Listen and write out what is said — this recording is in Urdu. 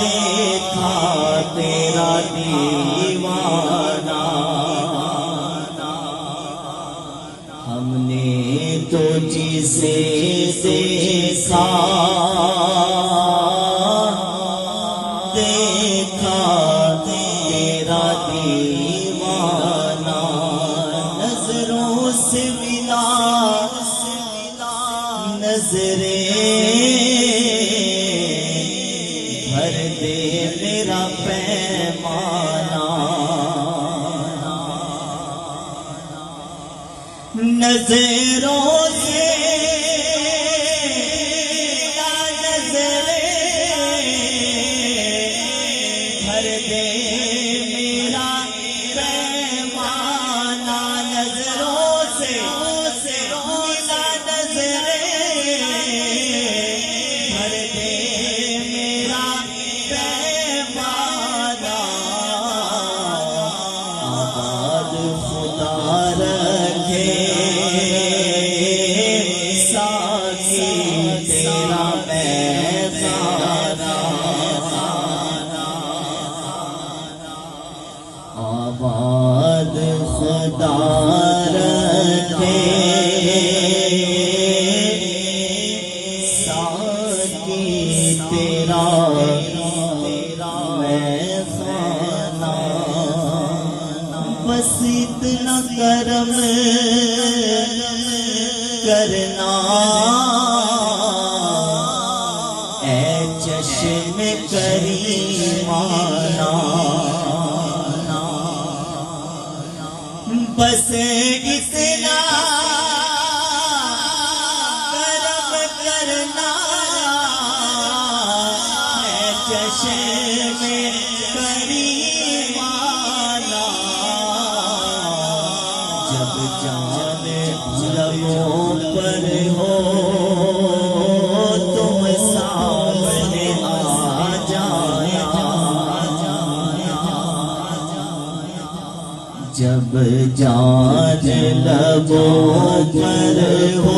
دیکھا تیرا دیوانہ، ہم نے تو جسے دیکھا دیکھا تیرا دیوانہ، نظروں سے ملا نظریں بھر دے میرا پیمانہ، نظروں سے نظریں بھر دے میرا پیمانہ، نظروں سے آباد خدا رکھے ساقی تیرا میں خانہ، بس اتنا کرم کرنا اے چشم کریمانہ، بس اتنا کرم کرنا ہے چشم کریمانہ، جب جان لبوں پر ہو تم سامنے آ جانا، جب جان لبوں پر ہو